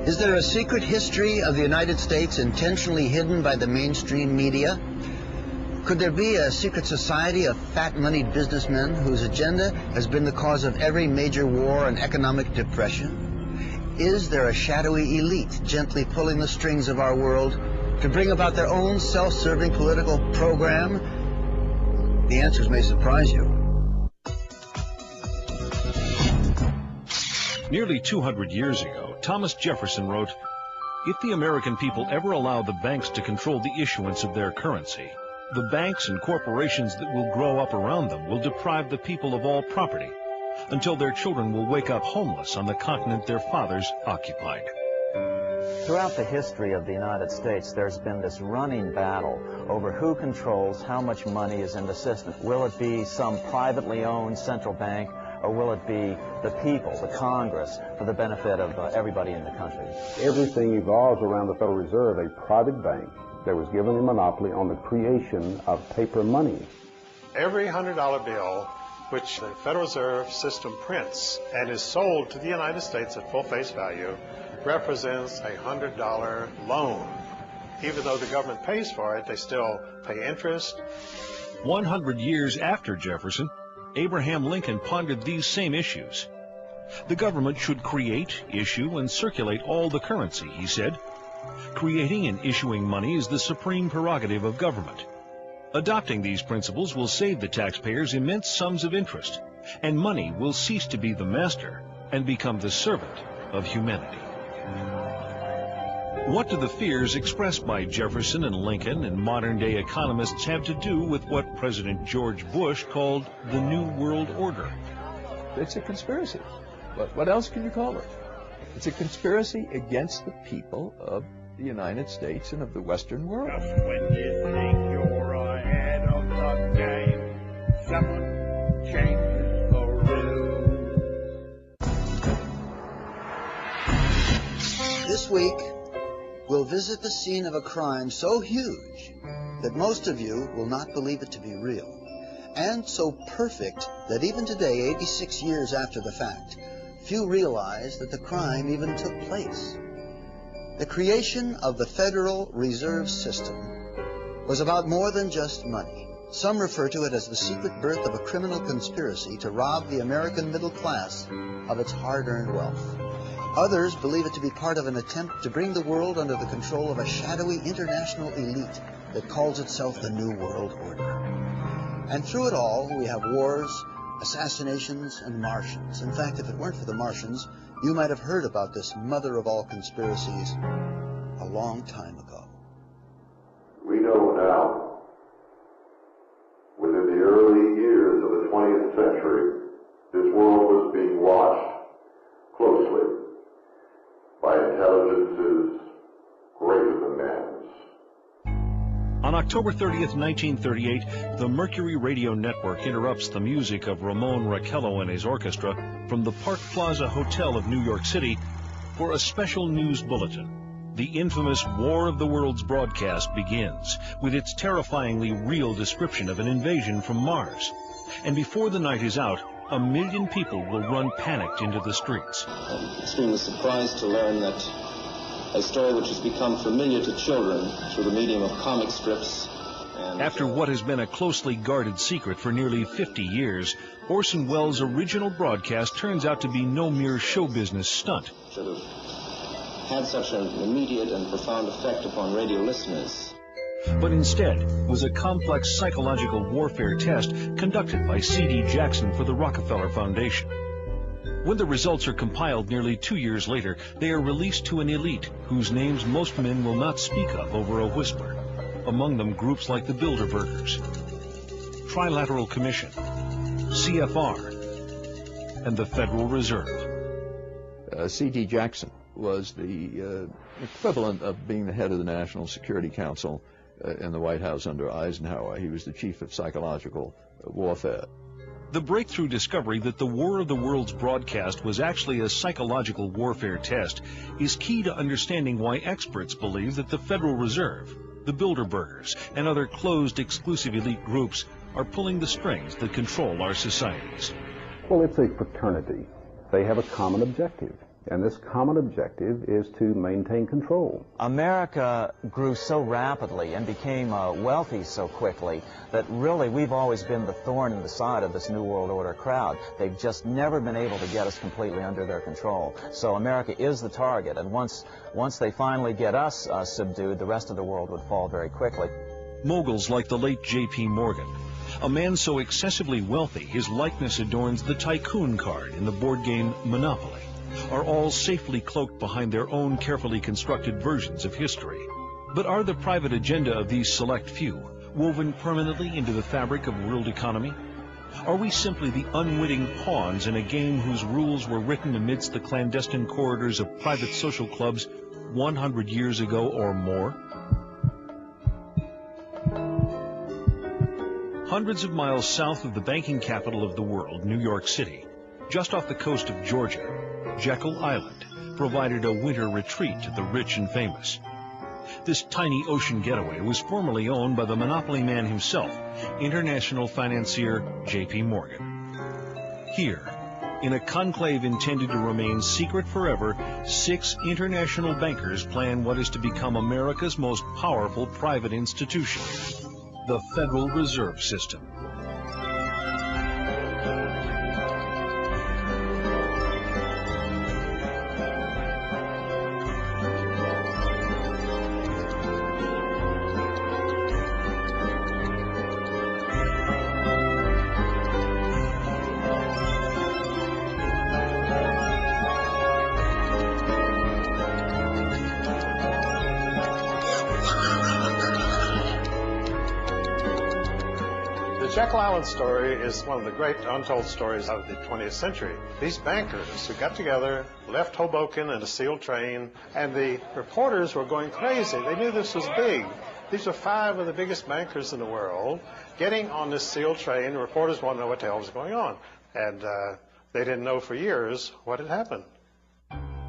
Is there a secret history of the United States intentionally hidden by the mainstream media? Could there be a secret society of fat-moneyed businessmen whose agenda has been the cause of every major war and economic depression? Is there a shadowy elite gently pulling the strings of our world to bring about their own self-serving political program? The answers may surprise you. Nearly 200 years ago, Thomas Jefferson wrote, "If the American people ever allow the banks to control the issuance of their currency, the banks and corporations that will grow up around them will deprive the people of all property, until their children will wake up homeless on the continent their fathers occupied." Throughout the history of the United States, there's been this running battle over who controls how much money is in the system. Will it be some privately owned central bank, or will it be the people, the Congress, for the benefit of everybody in the country? Everything evolves around the Federal Reserve, a private bank that was given a monopoly on the creation of paper money. Every $100 bill which the Federal Reserve System prints and is sold to the United States at full face value represents a $100 loan. Even though the government pays for it, they still pay interest. 100 years after Jefferson, Abraham Lincoln pondered these same issues. The government should create, issue, and circulate all the currency, he said. Creating and issuing money is the supreme prerogative of government. Adopting these principles will save the taxpayers immense sums of interest, and money will cease to be the master and become the servant of humanity. What do the fears expressed by Jefferson and Lincoln and modern-day economists have to do with what President George Bush called the New World Order? It's a conspiracy. What else can you call it? It's a conspiracy against the people of the United States and of the Western world. Just when you think you're ahead of the game, someone changes the rules. This week, we'll visit the scene of a crime so huge that most of you will not believe it to be real, and so perfect that even today, 86 years after the fact, few realize that the crime even took place. The creation of the Federal Reserve System was about more than just money. Some refer to it as the secret birth of a criminal conspiracy to rob the American middle class of its hard-earned wealth. Others believe it to be part of an attempt to bring the world under the control of a shadowy international elite that calls itself the New World Order. And through it all, we have wars, assassinations, and Martians. In fact, if it weren't for the Martians, you might have heard about this mother of all conspiracies a long time ago. We know now, within the early years of the 20th century, this world was being watched closely by intelligences greater than man's. On October 30th, 1938, the Mercury Radio Network interrupts the music of Ramon Raquello and his orchestra from the Park Plaza Hotel of New York City for a special news bulletin. The infamous War of the Worlds broadcast begins with its terrifyingly real description of an invasion from Mars. And before the night is out, 1 million people will run panicked into the streets. I'm extremely surprised to learn that a story which has become familiar to children through the medium of comic strips. After what has been a closely guarded secret for nearly 50 years, Orson Welles' original broadcast turns out to be no mere show business stunt. Should have had such an immediate and profound effect upon radio listeners. But instead was a complex psychological warfare test conducted by C.D. Jackson for the Rockefeller Foundation. When the results are compiled nearly 2 years later, they are released to an elite whose names most men will not speak of over a whisper. Among them groups like the Bilderbergers, Trilateral Commission, CFR, and the Federal Reserve. C.D. Jackson was the equivalent of being the head of the National Security Council in the White House under Eisenhower. He was the chief of psychological warfare. The breakthrough discovery that the War of the Worlds broadcast was actually a psychological warfare test is key to understanding why experts believe that the Federal Reserve, the Bilderbergers, and other closed exclusive elite groups are pulling the strings that control our societies. Well, it's a fraternity. They have a common objective. And this common objective is to maintain control. America grew so rapidly and became wealthy so quickly that really we've always been the thorn in the side of this New World Order crowd. They've just never been able to get us completely under their control. So America is the target, and once they finally get us subdued, the rest of the world would fall very quickly. Moguls like the late J.P. Morgan, a man so excessively wealthy his likeness adorns the tycoon card in the board game Monopoly, are all safely cloaked behind their own carefully constructed versions of history. But are the private agenda of these select few woven permanently into the fabric of world economy? Are we simply the unwitting pawns in a game whose rules were written amidst the clandestine corridors of private social clubs 100 years ago or more? Hundreds of miles south of the banking capital of the world, New York City, just off the coast of Georgia, Jekyll Island provided a winter retreat to the rich and famous. This tiny ocean getaway was formerly owned by the monopoly man himself, international financier J.P. Morgan. Here, in a conclave intended to remain secret forever, 6 international bankers plan what is to become America's most powerful private institution, the Federal Reserve System. The Jekyll Island story is one of the great untold stories of the 20th century. These bankers who got together, left Hoboken in a sealed train, and the reporters were going crazy. They knew this was big. These are 5 of the biggest bankers in the world getting on this sealed train. The reporters wanted to know what the hell was going on. And they didn't know for years what had happened.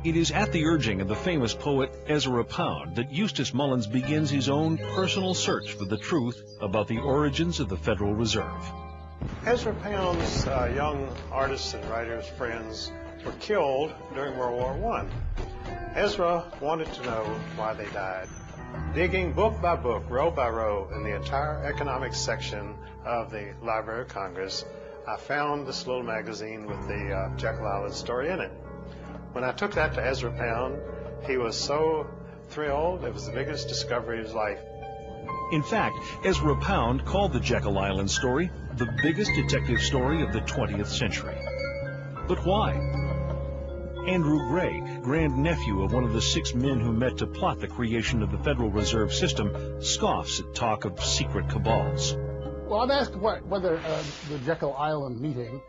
It is at the urging of the famous poet Ezra Pound that Eustace Mullins begins his own personal search for the truth about the origins of the Federal Reserve. Ezra Pound's young artists and writers friends were killed during World War I. Ezra wanted to know why they died. Digging book by book, row by row, in the entire economics section of the Library of Congress, I found this little magazine with the Jekyll Island story in it. When I took that to Ezra Pound, he was so thrilled. It was the biggest discovery of his life. In fact, Ezra Pound called the Jekyll Island story the biggest detective story of the 20th century. But why? Andrew Gray, grandnephew of one of the 6 men who met to plot the creation of the Federal Reserve System, scoffs at talk of secret cabals. Well, I'm asked whether the Jekyll Island meeting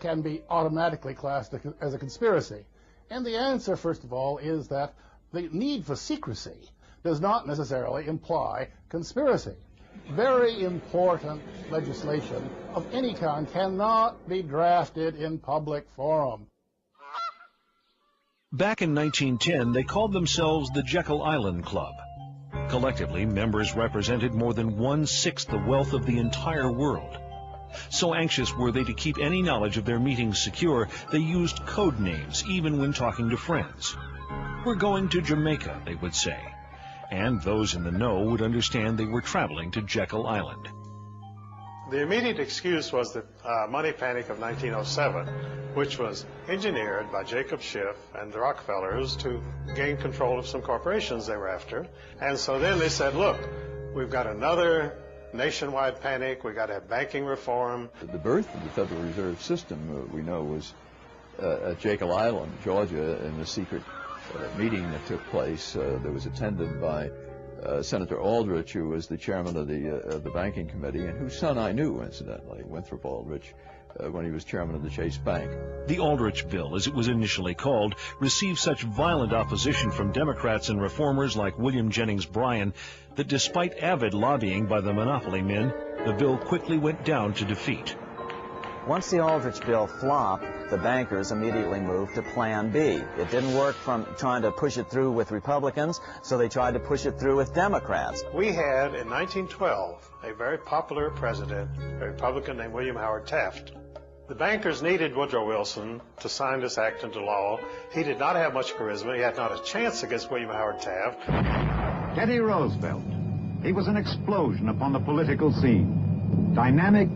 can be automatically classed as a conspiracy. And the answer, first of all, is that the need for secrecy does not necessarily imply conspiracy. Very important legislation of any kind cannot be drafted in public forum. Back in 1910, they called themselves the Jekyll Island Club. Collectively, members represented more than 1/6 the wealth of the entire world. So anxious were they to keep any knowledge of their meetings secure, they used code names even when talking to friends. "We're going to Jamaica," they would say, and those in the know would understand they were traveling to Jekyll Island. The immediate excuse was the money panic of 1907, which was engineered by Jacob Schiff and the Rockefellers to gain control of some corporations they were after. And so then they said, look, we've got another nationwide panic, we've got to have banking reform. The birth of the Federal Reserve System, we know, was at Jekyll Island, Georgia, in a secret meeting that took place that was attended by Senator Aldrich, who was the chairman of the banking committee, and whose son I knew, incidentally, Winthrop Aldrich, when he was chairman of the Chase Bank. The Aldrich Bill, as it was initially called, received such violent opposition from Democrats and reformers like William Jennings Bryan that despite avid lobbying by the monopoly men, the bill quickly went down to defeat. Once the Aldrich Bill flopped, the bankers immediately moved to Plan B. It didn't work from trying to push it through with Republicans, so they tried to push it through with Democrats. We had, in 1912, a very popular president, a Republican named William Howard Taft. The bankers needed Woodrow Wilson to sign this act into law. He did not have much charisma. He had not a chance against William Howard Taft. Teddy Roosevelt. He was an explosion upon the political scene. Dynamic,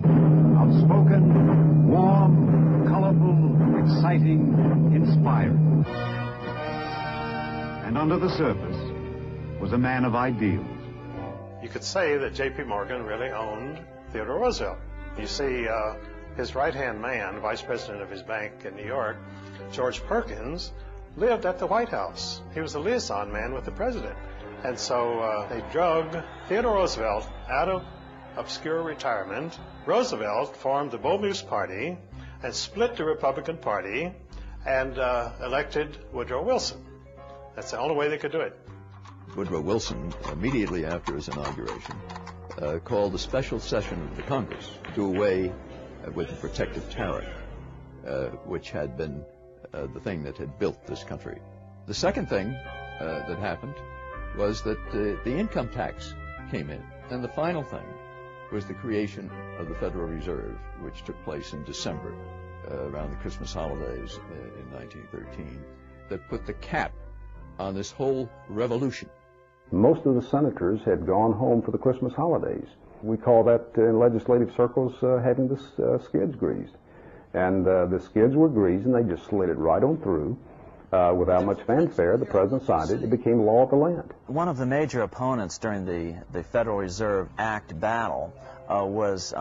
outspoken, warm, colorful, exciting, inspiring. And under the surface was a man of ideals. You could say that J.P. Morgan really owned Theodore Roosevelt. You see, his right-hand man, vice president of his bank in New York, George Perkins, lived at the White House. He was the liaison man with the president. And so they drug Theodore Roosevelt out of obscure retirement. Roosevelt formed the Bull Moose Party and split the Republican Party and elected Woodrow Wilson. That's the only way they could do it. Woodrow Wilson, immediately after his inauguration, called a special session of the Congress to do away with the protective tariff, which had been the thing that had built this country. The second thing that happened was that the income tax came in. And the final thing was the creation of the Federal Reserve, which took place in December, around the Christmas holidays in 1913, that put the cap on this whole revolution. Most of the senators had gone home for the Christmas holidays. We call that in legislative circles having the skids greased. And the skids were greased and they just slid it right on through. Without much fanfare, the president signed it. It became law of the land. One of the major opponents during the Federal Reserve Act battle was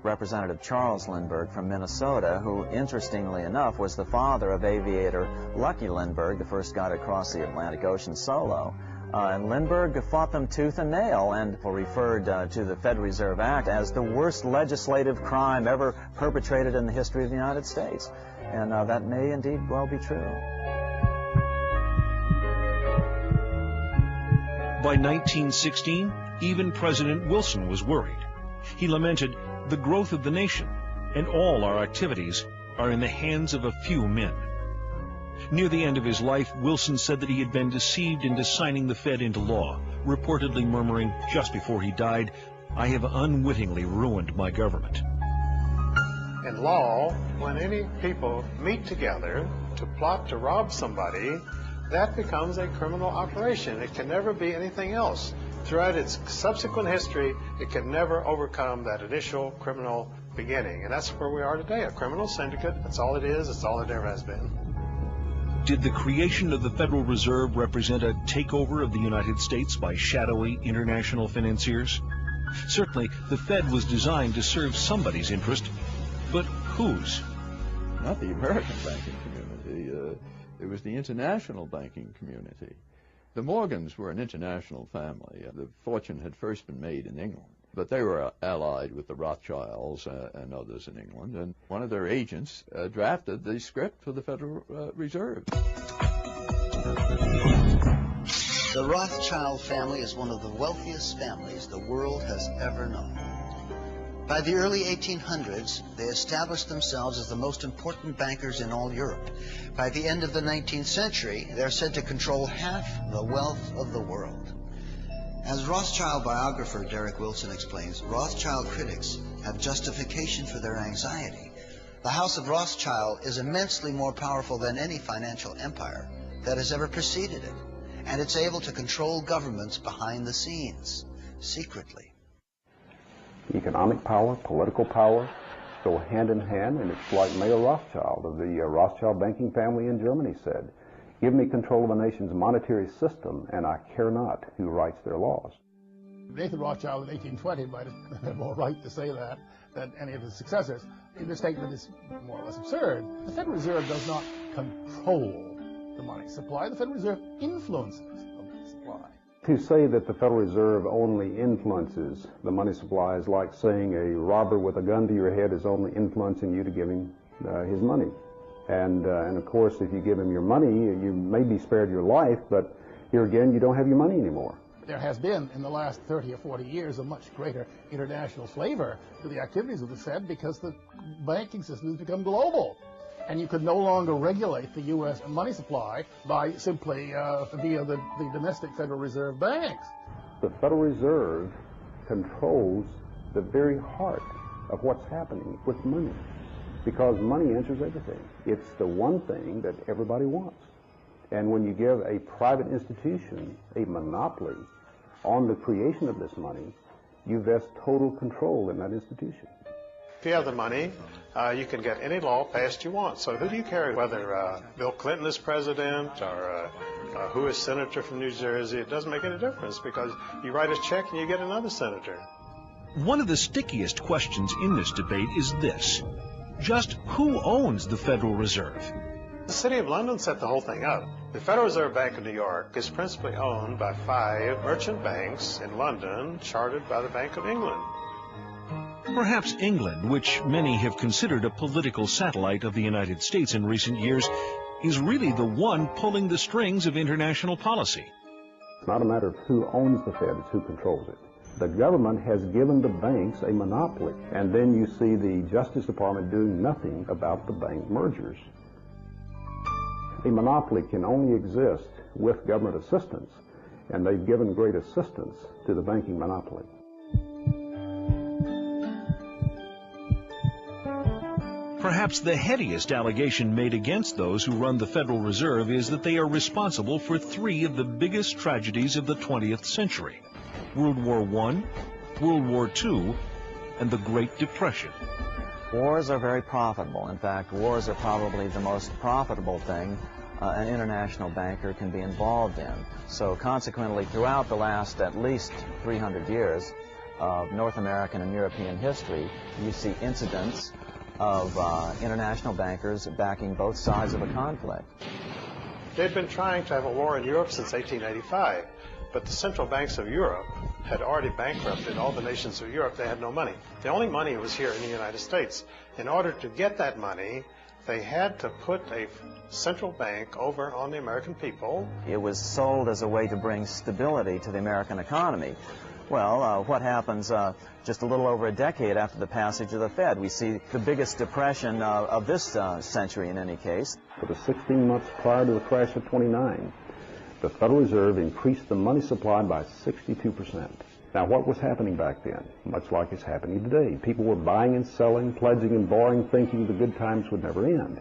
Representative Charles Lindbergh from Minnesota, who, interestingly enough, was the father of aviator Lucky Lindbergh, the first guy to cross the Atlantic Ocean solo. And Lindbergh fought them tooth and nail and referred to the Federal Reserve Act as the worst legislative crime ever perpetrated in the history of the United States. And that may indeed well be true. By 1916, even President Wilson was worried. He lamented, "The growth of the nation and all our activities are in the hands of a few men." Near the end of his life, Wilson said that he had been deceived into signing the Fed into law, reportedly murmuring just before he died, "I have unwittingly ruined my government." In law, when any people meet together to plot to rob somebody, that becomes a criminal operation. It can never be anything else. Throughout its subsequent history, it can never overcome that initial criminal beginning. And that's where we are today, a criminal syndicate. That's all it is. That's all it ever has been. Did the creation of the Federal Reserve represent a takeover of the United States by shadowy international financiers? Certainly, the Fed was designed to serve somebody's interest, but whose? Not the American banking community. It was the international banking community. The Morgans were an international family. The fortune had first been made in England, but they were allied with the Rothschilds and others in England, and one of their agents drafted the script for the Federal Reserve. The Rothschild family is one of the wealthiest families the world has ever known. By the early 1800s, they established themselves as the most important bankers in all Europe. By the end of the 19th century, they're said to control half the wealth of the world. As Rothschild biographer Derek Wilson explains, Rothschild critics have justification for their anxiety. The House of Rothschild is immensely more powerful than any financial empire that has ever preceded it, and it's able to control governments behind the scenes, secretly. Economic power, political power go hand in hand, and it's like Mayer Rothschild of the Rothschild banking family in Germany said, "Give me control of a nation's monetary system, and I care not who writes their laws." Nathan Rothschild in 1820 might have had more right to say that than any of his successors. The statement is more or less absurd. The Federal Reserve does not control the money supply. The Federal Reserve influences the money supply. To say that the Federal Reserve only influences the money supply is like saying a robber with a gun to your head is only influencing you to give him his money. And of course, if you give him your money, you may be spared your life, but here again, you don't have your money anymore. There has been, in the last 30 or 40 years, a much greater international flavor to the activities of the Fed because the banking system has become global. And you could no longer regulate the U.S. money supply by simply via the domestic Federal Reserve banks. The Federal Reserve controls the very heart of what's happening with money. because money answers everything. It's the one thing that everybody wants. And when you give a private institution a monopoly on the creation of this money, you vest total control in that institution. If you have the money, you can get any law passed you want. So who do you care whether Bill Clinton is president or who is senator from New Jersey? It doesn't make any difference because you write a check and you get another senator. One of the stickiest questions in this debate is this: just who owns the Federal Reserve? The City of London set the whole thing up. The Federal Reserve Bank of New York is principally owned by 5 merchant banks in London, chartered by the Bank of England. Perhaps England, which many have considered a political satellite of the United States in recent years, is really the one pulling the strings of international policy. It's not a matter of who owns the Fed, it's who controls it. The government has given the banks a monopoly, and then you see the Justice Department doing nothing about the bank mergers. A monopoly can only exist with government assistance, and they've given great assistance to the banking monopoly. Perhaps the headiest allegation made against those who run the Federal Reserve is that they are responsible for 3 of the biggest tragedies of the 20th century: World War I, World War II, and the Great Depression. Wars are very profitable. In fact, wars are probably the most profitable thing an international banker can be involved in. So consequently, throughout the last at least 300 years of North American and European history, you see incidents of international bankers backing both sides of a conflict. They'd been trying to have a war in Europe since 1885, but the central banks of Europe had already bankrupted all the nations of Europe. They had no money. The only money was here in the United States. In order to get that money, they had to put a central bank over on the American people. It was sold as a way to bring stability to the American economy. Well, what happens just a little over a decade after the passage of the Fed? We see the biggest depression of this century in any case. For the 16 months prior to the crash of '29, the Federal Reserve increased the money supply by 62%. Now, what was happening back then? Much like it's happening today. People were buying and selling, pledging and borrowing, thinking the good times would never end.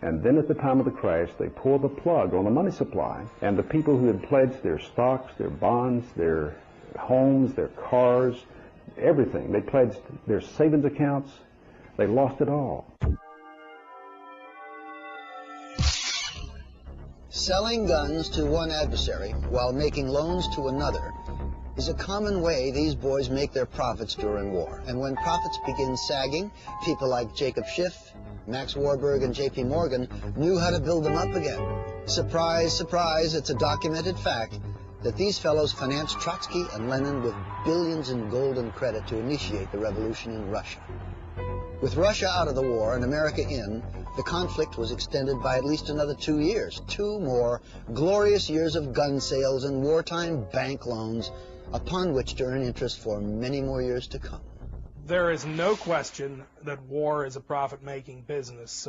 And then at the time of the crash, they pulled the plug on the money supply, and the people who had pledged their stocks, their bonds, their homes, their cars, everything, they pledged their savings accounts, they lost it all. Selling guns to one adversary while making loans to another is a common way these boys make their profits during war. And when profits begin sagging, people like Jacob Schiff, Max Warburg, and J.P. Morgan knew how to build them up again. Surprise, surprise, it's a documented fact that these fellows financed Trotsky and Lenin with billions in gold and credit to initiate the revolution in Russia. With Russia out of the war and America in, the conflict was extended by at least another 2 years. 2 more glorious years of gun sales and wartime bank loans, upon which to earn interest for many more years to come. There is no question that war is a profit-making business.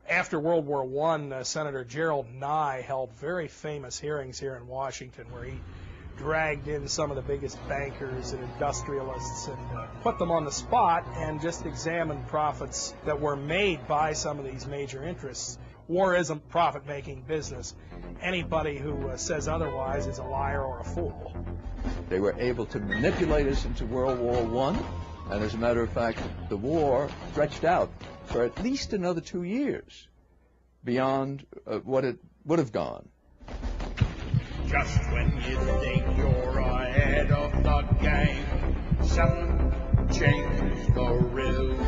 After World War I, Senator Gerald Nye held very famous hearings here in Washington where he dragged in some of the biggest bankers and industrialists and put them on the spot and just examined profits that were made by some of these major interests. War is a profit-making business. Anybody who says otherwise is a liar or a fool. They were able to manipulate us into World War I, and as a matter of fact, the war stretched out for at least another 2 years beyond what it would have gone. Just when you think you're ahead of the game, someone changes the rules.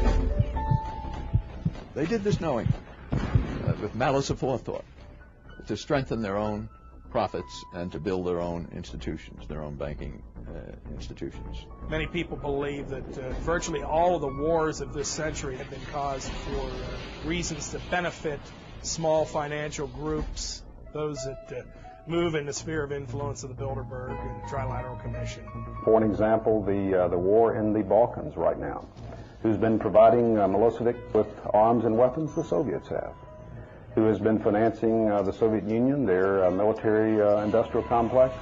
They did this knowing, with malice aforethought, to strengthen their own profits and to build their own institutions, their own banking institutions. Many people believe that virtually all of the wars of this century have been caused for reasons to benefit small financial groups, those that move in the sphere of influence of the Bilderberg and Trilateral Commission. For an example, the war in the Balkans right now. Who's been providing Milosevic with arms and weapons? The Soviets have. Who has been financing the Soviet Union, their military industrial complex?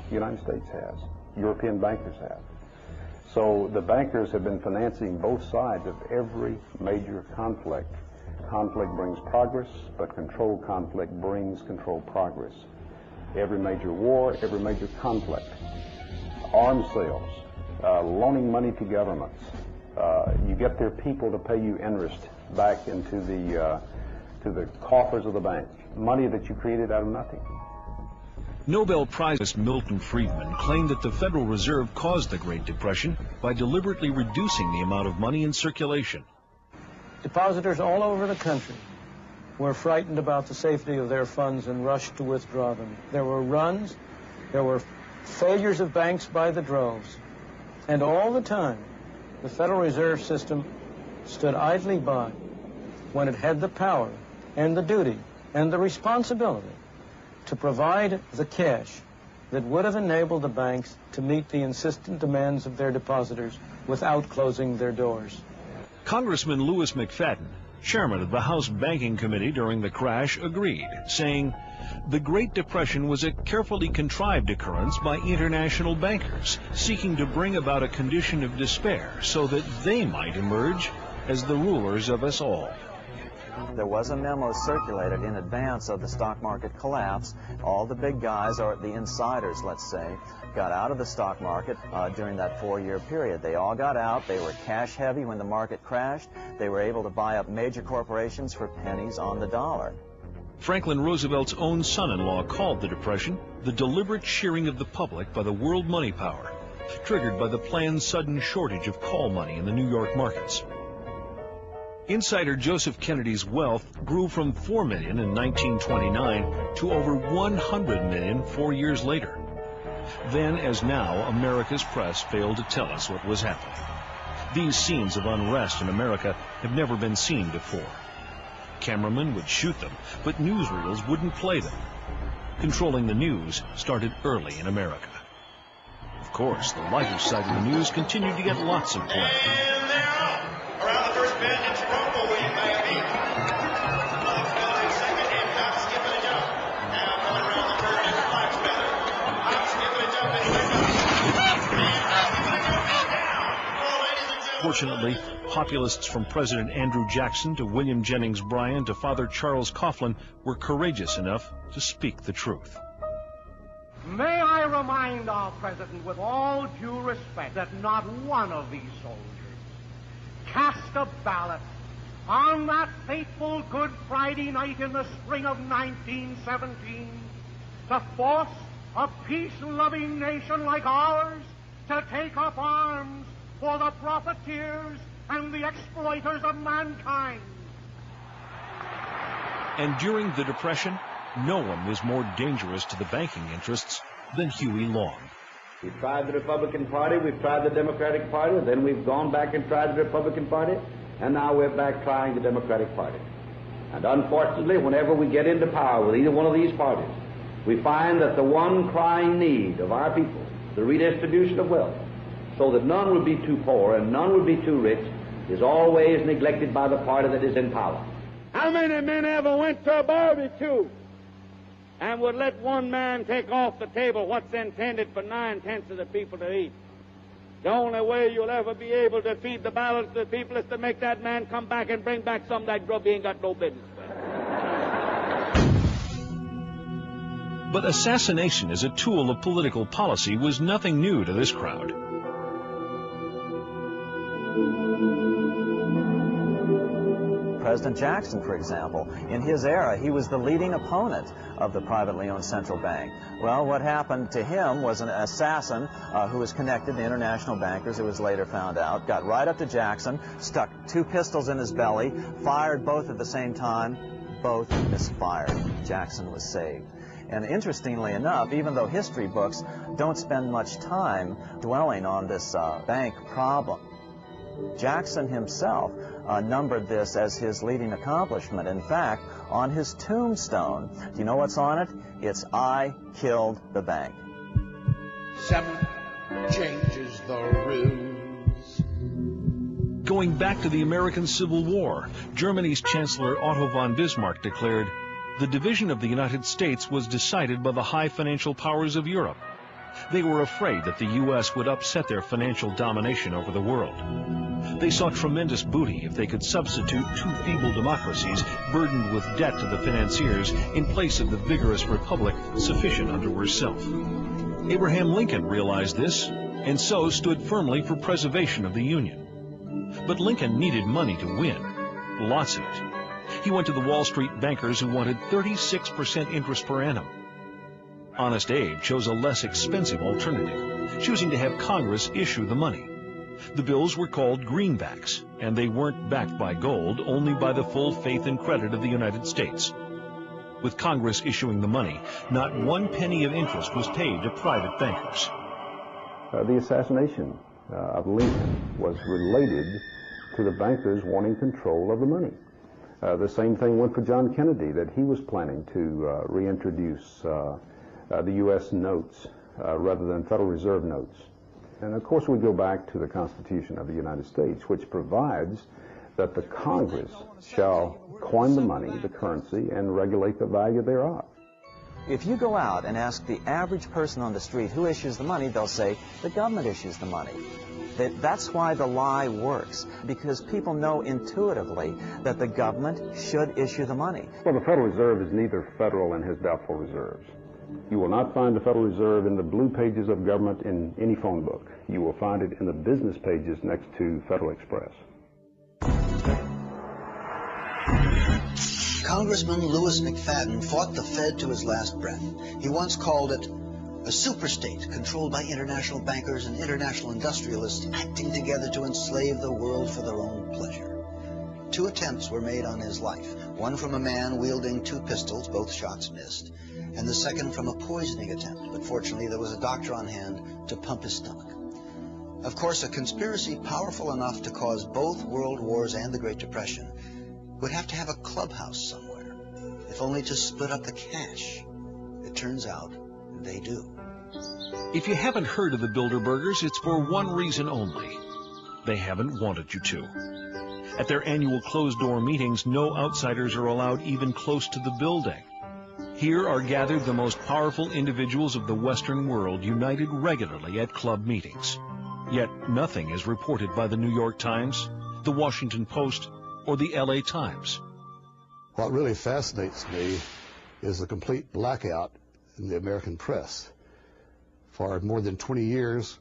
The United States has. European bankers have. So the bankers have been financing both sides of every major conflict. Conflict brings progress, but controlled conflict brings controlled progress. Every major war, every major conflict, arms sales, loaning money to governments. You get their people to pay you interest back into the coffers of the bank, money that you created out of nothing. Nobel Prize Milton Friedman claimed that the Federal Reserve caused the Great Depression by deliberately reducing the amount of money in circulation. Depositors all over the country were frightened about the safety of their funds and rushed to withdraw them. There were runs, there were failures of banks by the droves, and all the time the Federal Reserve System stood idly by when it had the power and the duty and the responsibility to provide the cash that would have enabled the banks to meet the insistent demands of their depositors without closing their doors. Congressman Louis McFadden, chairman of the House Banking Committee during the crash, agreed, saying, "The Great Depression was a carefully contrived occurrence by international bankers seeking to bring about a condition of despair so that they might emerge as the rulers of us all." There was a memo circulated in advance of the stock market collapse. All the big guys, or the insiders, let's say, got out of the stock market during that 4-year period. They all got out. They were cash heavy when the market crashed. They were able to buy up major corporations for pennies on the dollar. Franklin Roosevelt's own son-in-law called the Depression the deliberate shearing of the public by the world money power, triggered by the planned sudden shortage of call money in the New York markets. Insider Joseph Kennedy's wealth grew from $4 million in 1929 to over $100 million 4 years later. Then, as now, America's press failed to tell us what was happening. These scenes of unrest in America have never been seen before. Cameramen would shoot them, but newsreels wouldn't play them. Controlling the news started early in America. Of course, the lighter side of the news continued to get lots of play. And they're off. Around the first bend in Toronto, William Bagby. Second, and hop, skip, and a jump. Now coming around the turn is Fox Feather. Hop, skip, and a jump is second. Fortunately, populists from President Andrew Jackson to William Jennings Bryan to Father Charles Coughlin were courageous enough to speak the truth. May I remind our President with all due respect that not one of these soldiers cast a ballot on that fateful Good Friday night in the spring of 1917 to force a peace-loving nation like ours to take up arms for the profiteers and the exploiters of mankind. And during the Depression, no one was more dangerous to the banking interests than Huey Long. We've tried the Republican Party, we've tried the Democratic Party, then we've gone back and tried the Republican Party, and now we're back trying the Democratic Party. And unfortunately, whenever we get into power with either one of these parties, we find that the one crying need of our people, the redistribution of wealth, so that none would be too poor and none would be too rich, is always neglected by the party that is in power. How many men ever went to a barbecue and would let one man take off the table what's intended for 9/10 of the people to eat? The only way you'll ever be able to feed the balance of the people is to make that man come back and bring back some of that grub he ain't got no business with. But assassination as a tool of political policy was nothing new to this crowd. President Jackson, for example, in his era, he was the leading opponent of the privately owned central bank. Well, what happened to him was an assassin who was connected to international bankers, it was later found out, got right up to Jackson, stuck 2 pistols in his belly, fired both at the same time, both misfired. Jackson was saved. And interestingly enough, even though history books don't spend much time dwelling on this bank problem, Jackson himself numbered this as his leading accomplishment. In fact, on his tombstone, do you know what's on it? It's, "I killed the bank." 7 changes the rules. Going back to the American Civil War, Germany's Chancellor Otto von Bismarck declared, "The division of the United States was decided by the high financial powers of Europe. They were afraid that the U.S. would upset their financial domination over the world. They saw tremendous booty if they could substitute two feeble democracies burdened with debt to the financiers in place of the vigorous republic sufficient unto herself. Abraham Lincoln realized this, and so stood firmly for preservation of the Union. But Lincoln needed money to win, lots of it. He went to the Wall Street bankers who wanted 36% interest per annum. Honest Abe chose a less expensive alternative, choosing to have Congress issue the money. The bills were called greenbacks, and they weren't backed by gold, only by the full faith and credit of the United States. With Congress issuing the money, not 1 penny of interest was paid to private bankers. The assassination of Lincoln was related to the bankers wanting control of the money. The same thing went for John Kennedy, that he was planning to reintroduce the U.S. notes rather than Federal Reserve notes. And of course we go back to the Constitution of the United States, which provides that the Congress shall coin the money, the currency, and regulate the value thereof. If you go out and ask the average person on the street who issues the money, they'll say the government issues the money. That's why the lie works, because people know intuitively that the government should issue the money. Well, the Federal Reserve is neither federal and has doubtful reserves. You will not find the Federal Reserve in the blue pages of government in any phone book. You will find it in the business pages next to Federal Express. Congressman Louis McFadden fought the Fed to his last breath. He once called it a superstate controlled by international bankers and international industrialists acting together to enslave the world for their own pleasure. 2 attempts were made on his life, one from a man wielding 2 pistols, both shots missed, and the second from a poisoning attempt, but fortunately there was a doctor on hand to pump his stomach. Of course, a conspiracy powerful enough to cause both world wars and the Great Depression would have to have a clubhouse somewhere, if only to split up the cash. It turns out they do. If you haven't heard of the Bilderbergers, it's for one reason only. They haven't wanted you to. At their annual closed-door meetings, no outsiders are allowed even close to the building. Here are gathered the most powerful individuals of the Western world, united regularly at club meetings. Yet nothing is reported by the New York Times, the Washington Post, or the LA Times. What really fascinates me is the complete blackout in the American press. For more than 20 years,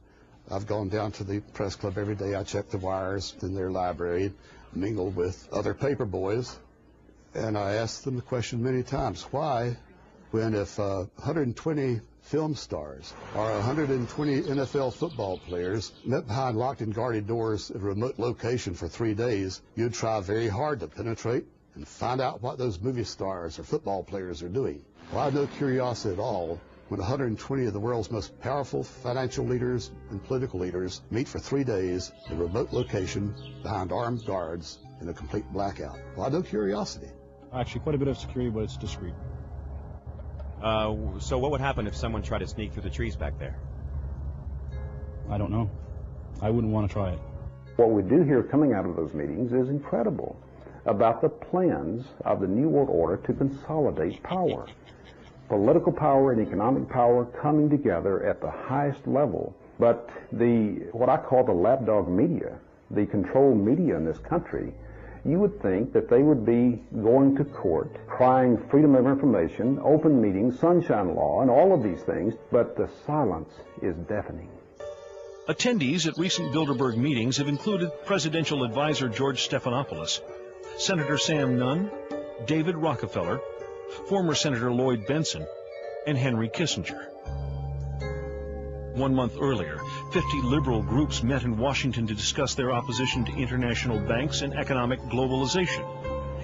I've gone down to the press club every day. I check the wires in their library, mingle with other paper boys, and I asked them the question many times, why, when if 120 film stars or 120 NFL football players met behind locked and guarded doors at a remote location for 3 days, you'd try very hard to penetrate and find out what those movie stars or football players are doing. Well, I have no curiosity at all when 120 of the world's most powerful financial leaders and political leaders meet for 3 days in a remote location behind armed guards in a complete blackout. Well, I have no curiosity. Actually, quite a bit of security, but it's discreet. So what would happen if someone tried to sneak through the trees back there? I don't know. I wouldn't want to try it. What we do hear coming out of those meetings is incredible about the plans of the New World Order to consolidate power. Political power and economic power coming together at the highest level. But what I call the lapdog media, the control media in this country, you would think that they would be going to court, crying freedom of information, open meetings, sunshine law, and all of these things, but the silence is deafening. Attendees at recent Bilderberg meetings have included presidential advisor George Stephanopoulos, Senator Sam Nunn, David Rockefeller, former Senator Lloyd Bentsen, and Henry Kissinger. 1 month earlier, 50 liberal groups met in Washington to discuss their opposition to international banks and economic globalization.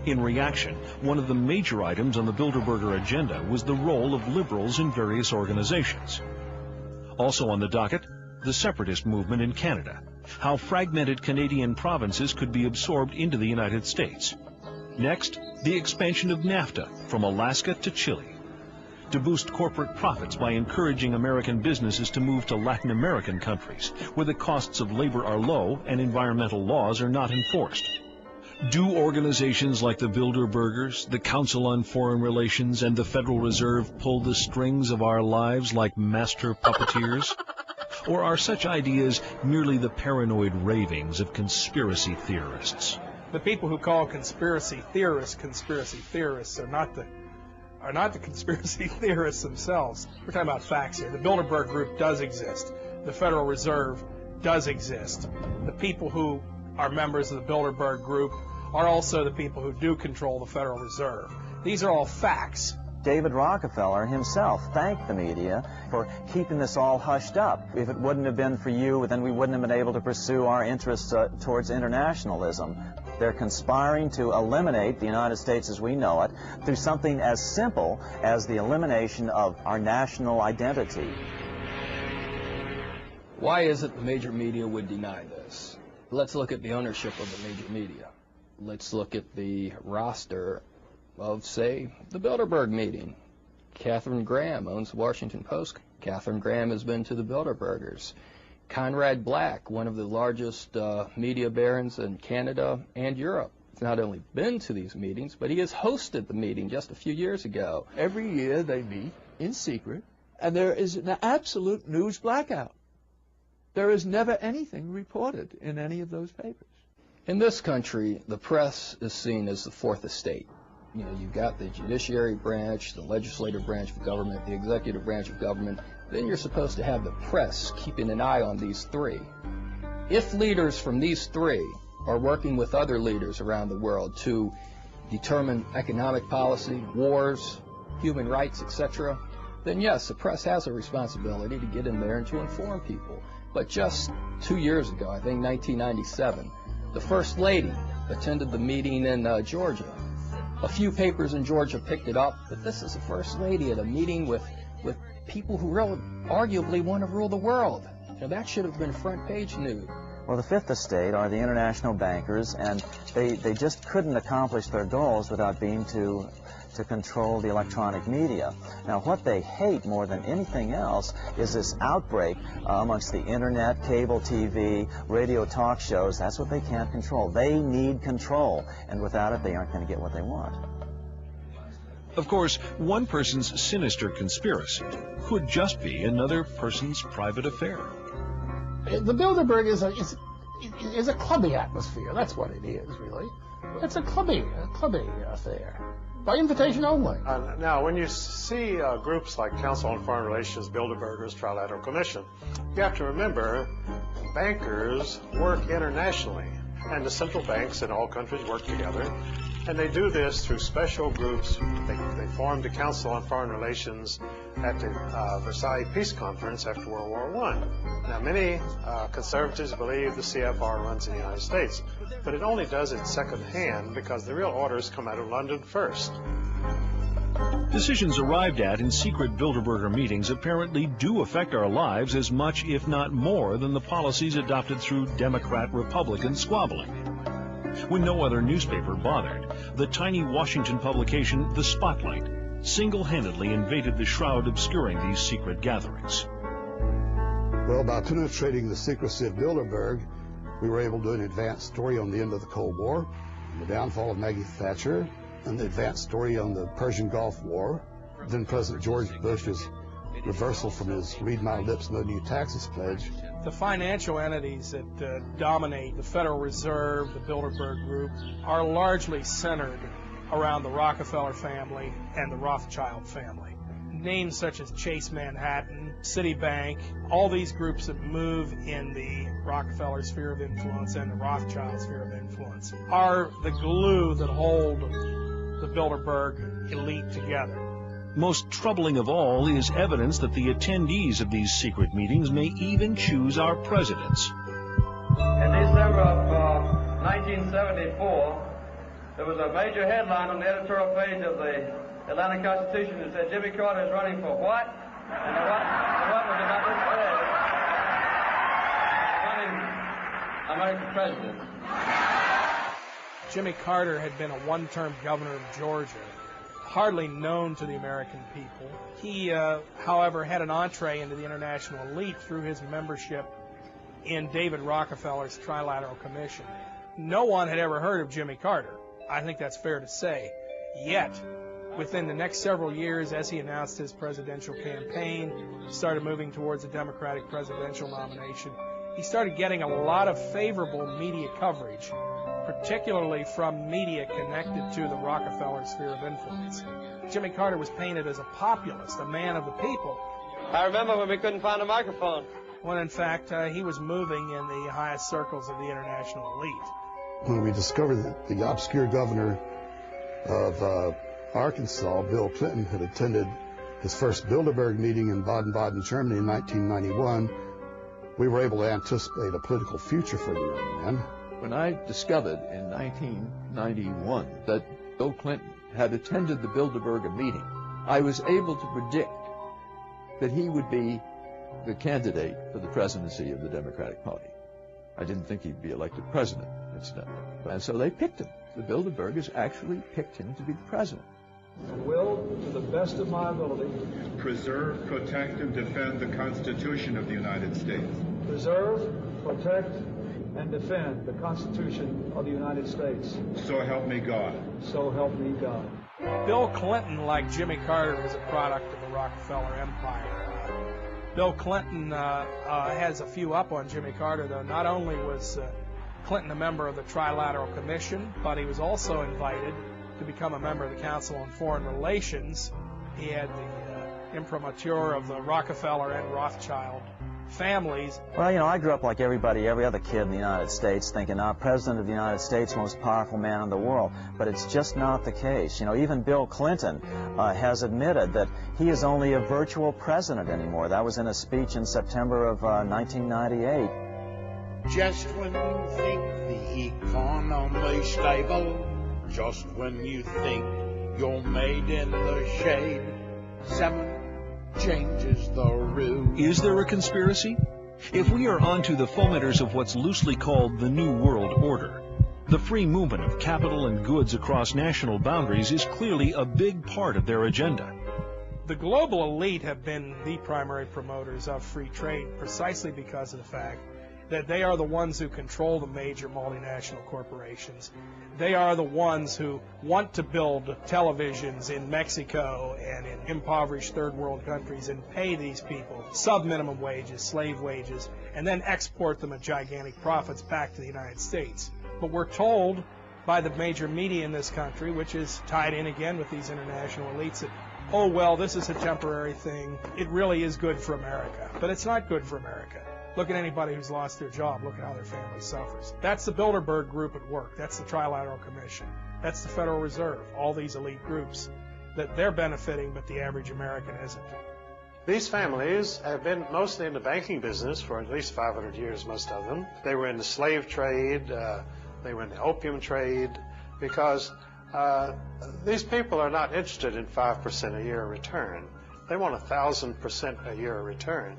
In reaction, one of the major items on the Bilderberger agenda was the role of liberals in various organizations. Also on the docket, the separatist movement in Canada, how fragmented Canadian provinces could be absorbed into the United States. Next, the expansion of NAFTA from Alaska to Chile, to boost corporate profits by encouraging American businesses to move to Latin American countries, where the costs of labor are low and environmental laws are not enforced. Do organizations like the Bilderbergers, the Council on Foreign Relations, and the Federal Reserve pull the strings of our lives like master puppeteers? Or are such ideas merely the paranoid ravings of conspiracy theorists? The people who call conspiracy theorists are not the conspiracy theorists themselves. We're talking about facts here. The Bilderberg Group does exist. The Federal Reserve does exist. The people who are members of the Bilderberg Group are also the people who do control the Federal Reserve. These are all facts. David Rockefeller himself thanked the media for keeping this all hushed up. If it wouldn't have been for you, then we wouldn't have been able to pursue our interests towards internationalism. They're conspiring to eliminate the United States as we know it through something as simple as the elimination of our national identity. Why is it the major media would deny this? Let's look at the ownership of the major media. Let's look at the roster of, say, the Bilderberg meeting. Katharine Graham owns the Washington Post. Katharine Graham has been to the Bilderbergers. Conrad Black, one of the largest media barons in Canada and Europe, has not only been to these meetings, but he has hosted the meeting just a few years ago. Every year they meet in secret, and there is an absolute news blackout. There is never anything reported in any of those papers. In this country, the press is seen as the fourth estate. You know, you've got the judiciary branch, the legislative branch of government, the executive branch of government. Then you're supposed to have the press keeping an eye on these three. If leaders from these three are working with other leaders around the world to determine economic policy, wars, human rights, etc., then yes, the press has a responsibility to get in there and to inform people. But just 2 years ago, I think 1997, the First Lady attended the meeting in Georgia. A few papers in Georgia picked it up, but this is the First Lady at a meeting with people who really arguably want to rule the world. Now, that should have been front page news. Well, the fifth estate are the international bankers, and they just couldn't accomplish their goals without being to control the electronic media. Now, what they hate more than anything else is this outbreak amongst the internet, cable TV, radio talk shows. That's what they can't control. They need control, and without it, they aren't going to get what they want. Of course, one person's sinister conspiracy could just be another person's private affair. The Bilderberg is a clubby atmosphere. That's what it is, really. It's a clubby affair. By invitation only. Now, when you see groups like Council on Foreign Relations, Bilderbergers, Trilateral Commission, you have to remember bankers work internationally, and the central banks in all countries work together, and they do this through special groups. They formed the Council on Foreign Relations at the Versailles Peace Conference after World War I. Now, many conservatives believe the CFR runs in the United States, but it only does it secondhand because the real orders come out of London first. Decisions arrived at in secret Bilderberger meetings apparently do affect our lives as much, if not more, than the policies adopted through Democrat-Republican squabbling. When no other newspaper bothered, the tiny Washington publication, The Spotlight, single-handedly invaded the shroud obscuring these secret gatherings. Well, by penetrating the secrecy of Bilderberg, we were able to do an advanced story on the end of the Cold War, the downfall of Maggie Thatcher, and the advanced story on the Persian Gulf War. Then President George Bush's reversal from his read my lips, no new taxes pledge. The financial entities that dominate the Federal Reserve, the Bilderberg Group, are largely centered around the Rockefeller family and the Rothschild family. Names such as Chase Manhattan, Citibank, all these groups that move in the Rockefeller sphere of influence and the Rothschild sphere of influence are the glue that hold the Bilderberg elite together. Most troubling of all is evidence that the attendees of these secret meetings may even choose our presidents. In December of 1974, there was a major headline on the editorial page of the Atlanta Constitution that said Jimmy Carter is running for what? And what was it not said? I'm running for president. Jimmy Carter had been a one-term governor of Georgia, hardly known to the American people. He, however, had an entree into the international elite through his membership in David Rockefeller's Trilateral Commission. no one had ever heard of Jimmy Carter. I think that's fair to say. Yet, within the next several years, as he announced his presidential campaign, started moving towards a Democratic presidential nomination, he started getting a lot of favorable media coverage, particularly from media connected to the Rockefeller sphere of influence. Jimmy Carter was painted as a populist, a man of the people. I remember when we couldn't find a microphone. When in fact, he was moving in the highest circles of the international elite. When we discovered that the obscure governor of Arkansas, Bill Clinton, had attended his first Bilderberg meeting in Baden-Baden, Germany in 1991, we were able to anticipate a political future for the young man. When I discovered in 1991 that Bill Clinton had attended the Bilderberg meeting, I was able to predict that he would be the candidate for the presidency of the Democratic Party. I didn't think he'd be elected president, incidentally. And so they picked him. The Bilderbergers actually picked him to be the president. I will, to the best of my ability, Preserve, protect, and defend the Constitution of the United States. preserve, protect, and defend the Constitution of the United States. So help me God. So help me God. Bill Clinton, like Jimmy Carter, is a product of the Rockefeller empire. Bill Clinton has a few up on Jimmy Carter, though. Not only was Clinton a member of the Trilateral Commission, but he was also invited to become a member of the Council on Foreign Relations. He had the imprimatur of the Rockefeller and Rothschild families. Well, you know, I grew up like everybody, every other kid in the United States, thinking, President of the United States, most powerful man in the world. But it's just not the case. You know, even Bill Clinton has admitted that he is only a virtual president anymore. That was in a speech in September of 1998. Just when you think the economy's stable, just when you think you're made in the shade, someone changes the rules. Is there a conspiracy? If we are onto the fomenters of what's loosely called the New World Order, the free movement of capital and goods across national boundaries is clearly a big part of their agenda. The global elite have been the primary promoters of free trade precisely because of the fact that they are the ones who control the major multinational corporations. They are the ones who want to build televisions in Mexico and in impoverished third world countries and pay these people sub-minimum wages, slave wages, and then export them at gigantic profits back to the United States. But we're told by the major media in this country, which is tied in again with these international elites, that, oh, well, this is a temporary thing. It really is good for America. But it's not good for America. Look at anybody who's lost their job. Look at how their family suffers. That's the Bilderberg group at work. That's the Trilateral Commission. That's the Federal Reserve. All these elite groups that they're benefiting, but the average American isn't. These families have been mostly in the banking business for at least 500 years, most of them. They were in the slave trade. They were in the opium trade, because these people are not interested in 5% a year return. They want 1,000% a year return.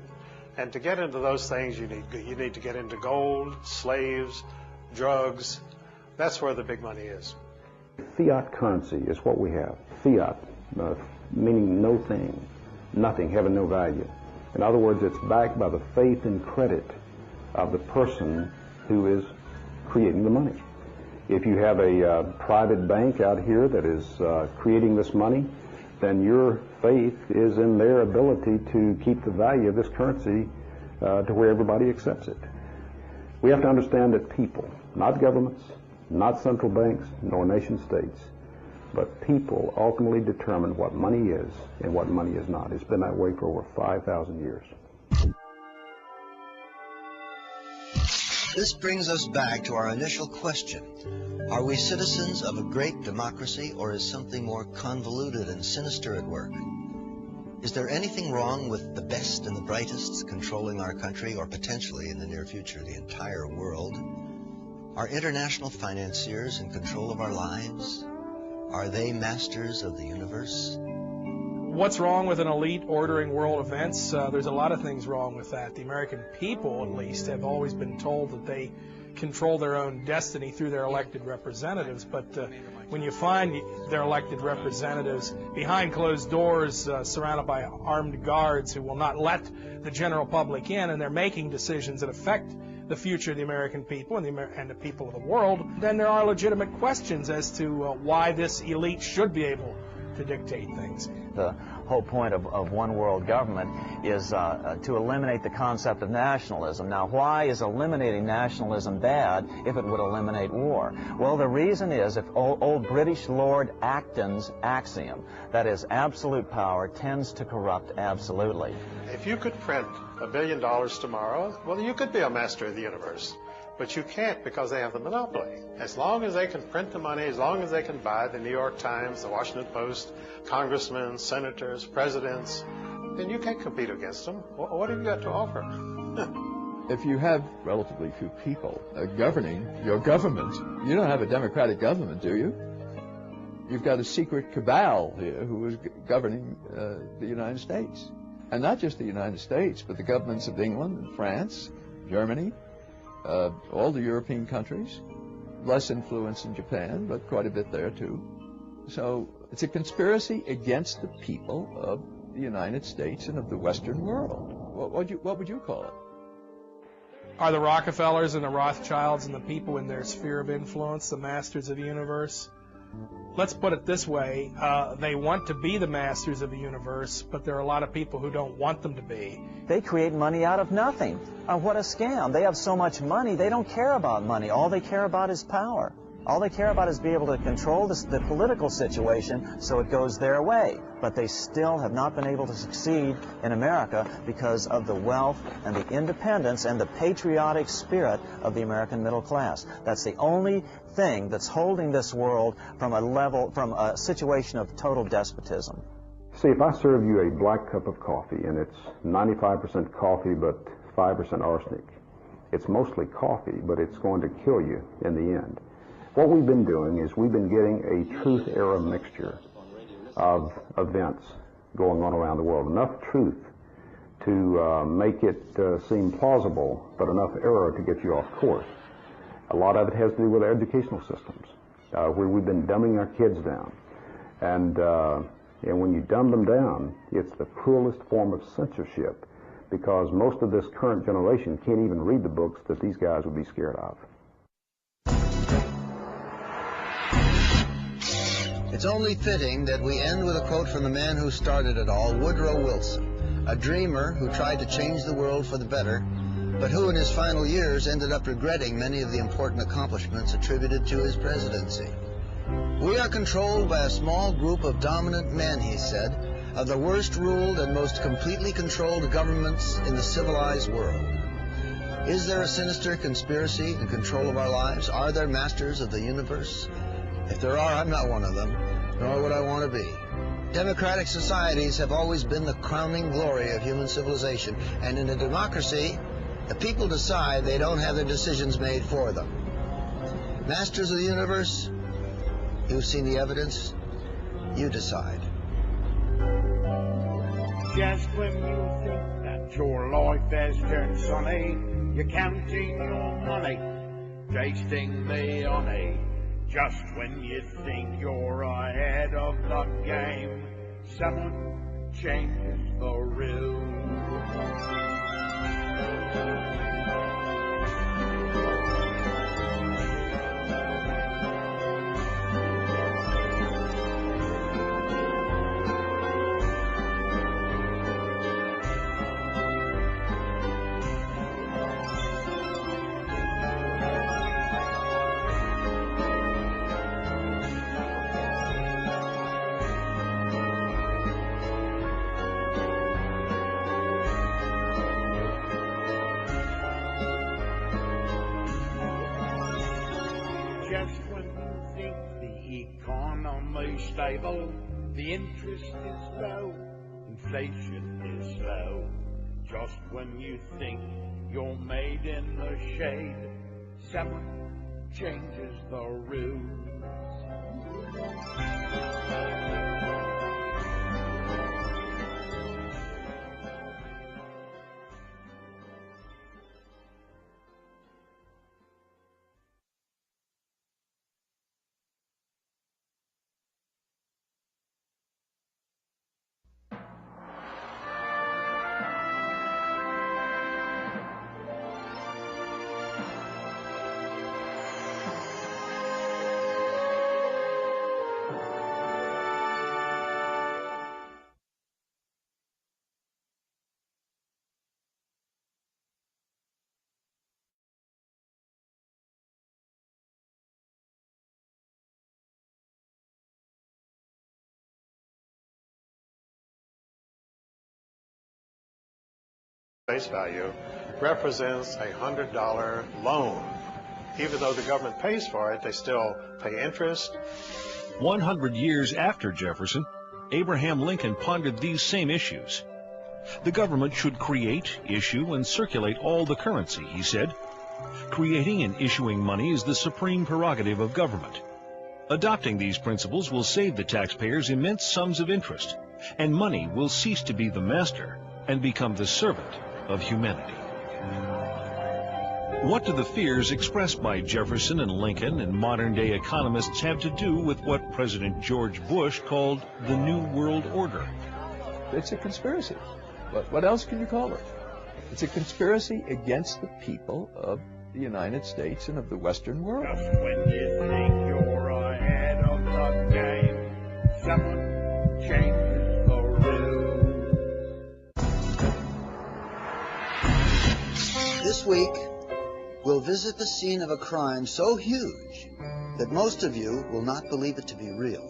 And to get into those things, you need to get into gold, slaves, drugs. That's where the big money is. Fiat currency is what we have. Fiat, meaning no thing, nothing, having no value. In other words, it's backed by the faith and credit of the person who is creating the money. If you have a private bank out here that is creating this money, then your faith is in their ability to keep the value of this currency to where everybody accepts it. We have to understand that people, not governments, not central banks, nor nation states, but people ultimately determine what money is and what money is not. It's been that way for over 5,000 years. This brings us back to our initial question. Are we citizens of a great democracy, or is something more convoluted and sinister at work? Is there anything wrong with the best and the brightest controlling our country, or potentially in the near future the entire world? Are international financiers in control of our lives? Are they masters of the universe? What's wrong with an elite ordering world events? There's a lot of things wrong with that. The American people, at least, have always been told that they control their own destiny through their elected representatives, but when you find their elected representatives behind closed doors, surrounded by armed guards who will not let the general public in, and they're making decisions that affect the future of the American people and the people of the world, then there are legitimate questions as to why this elite should be able to dictate things. The whole point of one world government is to eliminate the concept of nationalism. Now, why is eliminating nationalism bad if it would eliminate war? Well, the reason is, if old British Lord Acton's axiom, that is, absolute power tends to corrupt absolutely. If you could print $1 billion tomorrow, well, you could be a master of the universe. But you can't, because they have the monopoly. As long as they can print the money, as long as they can buy the New York Times, the Washington Post, congressmen, senators, presidents, then you can't compete against them. What have you got to offer? If you have relatively few people governing your government, you don't have a democratic government, do you? You've got a secret cabal here who is governing the United States. And not just the United States, but the governments of England and France, Germany, all the European countries, less influence in Japan, but quite a bit there too. So it's a conspiracy against the people of the United States and of the Western world. What would you call it? Are the Rockefellers and the Rothschilds and the people in their sphere of influence the masters of the universe? Let's put it this way, they want to be the masters of the universe, but there are a lot of people who don't want them to be. They create money out of nothing. What a scam. They have so much money, they don't care about money. All they care about is power. All they care about is being able to control the political situation so it goes their way. But they still have not been able to succeed in America because of the wealth and the independence and the patriotic spirit of the American middle class. That's the only thing that's holding this world from a situation of total despotism. See, if I serve you a black cup of coffee and it's 95% coffee but 5% arsenic, it's mostly coffee, but it's going to kill you in the end. What we've been doing is we've been getting a truth-error mixture of events going on around the world. Enough truth to make it seem plausible, but enough error to get you off course. A lot of it has to do with our educational systems, where we've been dumbing our kids down. And when you dumb them down, it's the cruelest form of censorship, because most of this current generation can't even read the books that these guys would be scared of. It's only fitting that we end with a quote from the man who started it all, Woodrow Wilson, a dreamer who tried to change the world for the better, but who in his final years ended up regretting many of the important accomplishments attributed to his presidency. We are controlled by a small group of dominant men, he said, of the worst ruled and most completely controlled governments in the civilized world. Is there a sinister conspiracy in control of our lives? Are there masters of the universe? If there are, I'm not one of them, nor would I want to be. Democratic societies have always been the crowning glory of human civilization, and in a democracy, the people decide, they don't have their decisions made for them. Masters of the universe, you've seen the evidence, you decide. Just when you think that your life has turned sunny, you're counting your money, tasting the honey. Just when you think you're ahead of the game, someone changes the rules. Just when you think the economy's stable, the interest is low, inflation is slow. Just when you think you're made in the shade, someone changes the rules. face value represents a $100 loan. Even though the government pays for it, they still pay interest. 100 years after Jefferson, Abraham Lincoln pondered these same issues. The government should create, issue, and circulate all the currency, he said. Creating and issuing money is the supreme prerogative of government. Adopting these principles will save the taxpayers immense sums of interest, and money will cease to be the master and become the servant of humanity. What do the fears expressed by Jefferson and Lincoln and modern-day economists have to do with what President George Bush called the New World Order? It's a conspiracy. What else can you call it? It's a conspiracy against the people of the United States and of the Western world. Just when you think you're ahead of the game, someone changes the rules. This week, we'll visit the scene of a crime so huge that most of you will not believe it to be real,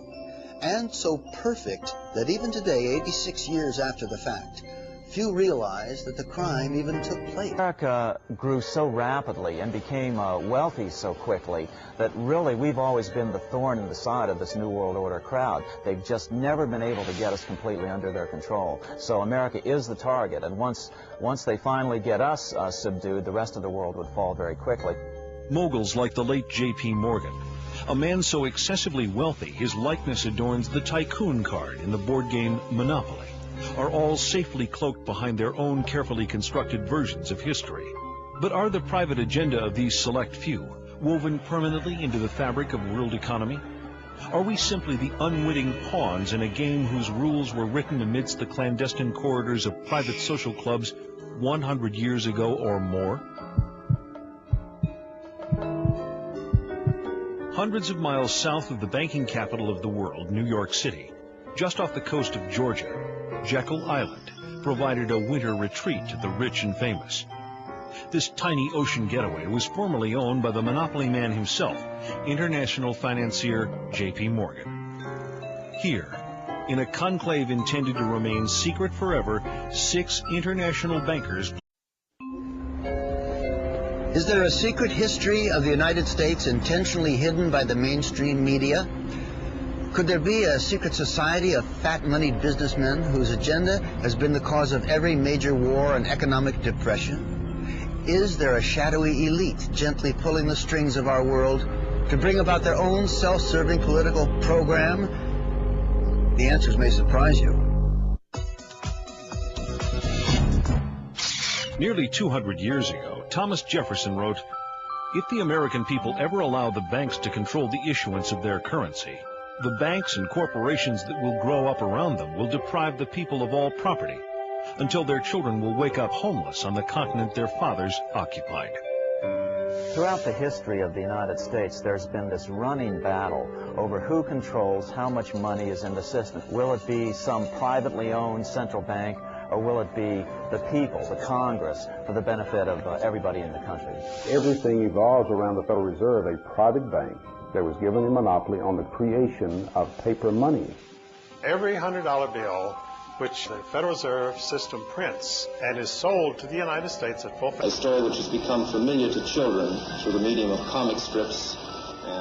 and so perfect that even today, 86 years after the fact, few realize that the crime even took place. America grew so rapidly and became wealthy so quickly that really we've always been the thorn in the side of this New World Order crowd. They've just never been able to get us completely under their control. So America is the target, and once they finally get us subdued, the rest of the world would fall very quickly. Moguls like the late J.P. Morgan, a man so excessively wealthy his likeness adorns the tycoon card in the board game Monopoly, are all safely cloaked behind their own carefully constructed versions of history. But are the private agenda of these select few woven permanently into the fabric of world economy? Are we simply the unwitting pawns in a game whose rules were written amidst the clandestine corridors of private social clubs 100 years ago or more? Hundreds of miles south of the banking capital of the world, New York City, just off the coast of Georgia, Jekyll Island provided a winter retreat to the rich and famous. This tiny ocean getaway was formerly owned by the monopoly man himself, international financier J.P. Morgan. Here, in a conclave intended to remain secret forever, 6 international bankers. Is there a secret history of the United States intentionally hidden by the mainstream media? Could there be a secret society of fat-moneyed businessmen whose agenda has been the cause of every major war and economic depression? Is there a shadowy elite gently pulling the strings of our world to bring about their own self-serving political program? The answers may surprise you. Nearly 200 years ago, Thomas Jefferson wrote, "If the American people ever allow the banks to control the issuance of their currency, the banks and corporations that will grow up around them will deprive the people of all property until their children will wake up homeless on the continent their fathers occupied." Throughout the history of the United States, there's been this running battle over who controls how much money is in the system. Will it be some privately owned central bank, or will it be the people, the Congress, for the benefit of everybody in the country? Everything evolves around the Federal Reserve, a private bank that was given a monopoly on the creation of paper money. Every $100 bill which the Federal Reserve System prints and is sold to the United States at full a story which has become familiar to children through the medium of comic strips.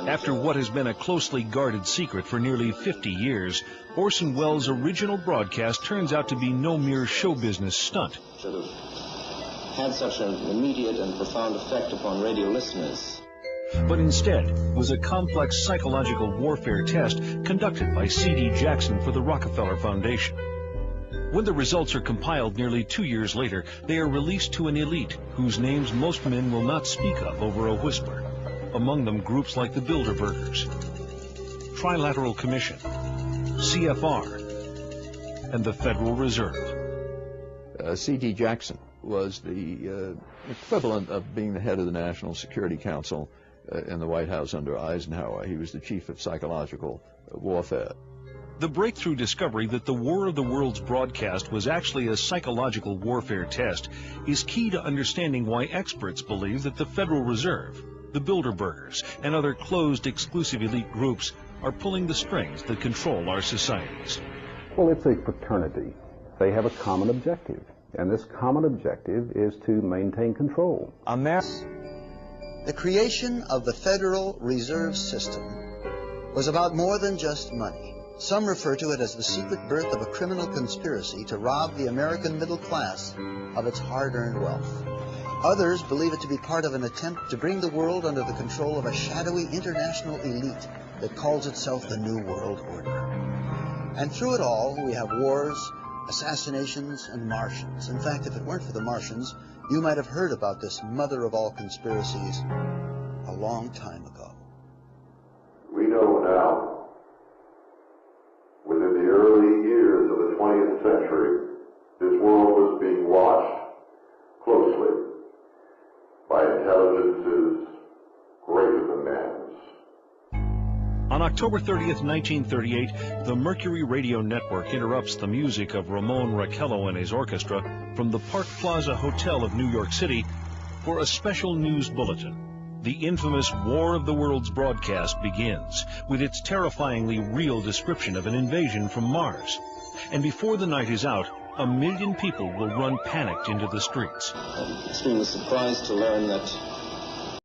After what has been a closely guarded secret for nearly 50 years, Orson Welles' original broadcast turns out to be no mere show business stunt. Should have had such an immediate and profound effect upon radio listeners. But instead was a complex psychological warfare test conducted by C.D. Jackson for the Rockefeller Foundation. When the results are compiled nearly 2 years later, they are released to an elite whose names most men will not speak of over a whisper. Among them groups like the Bilderbergers, Trilateral Commission, CFR, and the Federal Reserve. C.D. Jackson was the equivalent of being the head of the National Security Council in the White House under Eisenhower. He was the chief of psychological warfare. The breakthrough discovery that the War of the Worlds broadcast was actually a psychological warfare test is key to understanding why experts believe that the Federal Reserve, the Bilderbergers, and other closed exclusive elite groups are pulling the strings that control our societies. Well, it's a fraternity. They have a common objective, And this common objective is to maintain control. The creation of the Federal Reserve System was about more than just money. Some refer to it as the secret birth of a criminal conspiracy to rob the American middle class of its hard-earned wealth. Others believe it to be part of an attempt to bring the world under the control of a shadowy international elite that calls itself the New World Order. And through it all, we have wars, assassinations, and Martians. In fact, if it weren't for the Martians, you might have heard about this mother of all conspiracies a long time ago. We know now, within the early years of the 20th century, this world was being watched closely by intelligences greater than man's. On October 30th, 1938, the Mercury Radio Network interrupts the music of Ramon Raquello and his orchestra from the Park Plaza Hotel of New York City for a special news bulletin. The infamous War of the Worlds broadcast begins with its terrifyingly real description of an invasion from Mars. And before the night is out, 1 million people will run panicked into the streets. I'm extremely surprised to learn that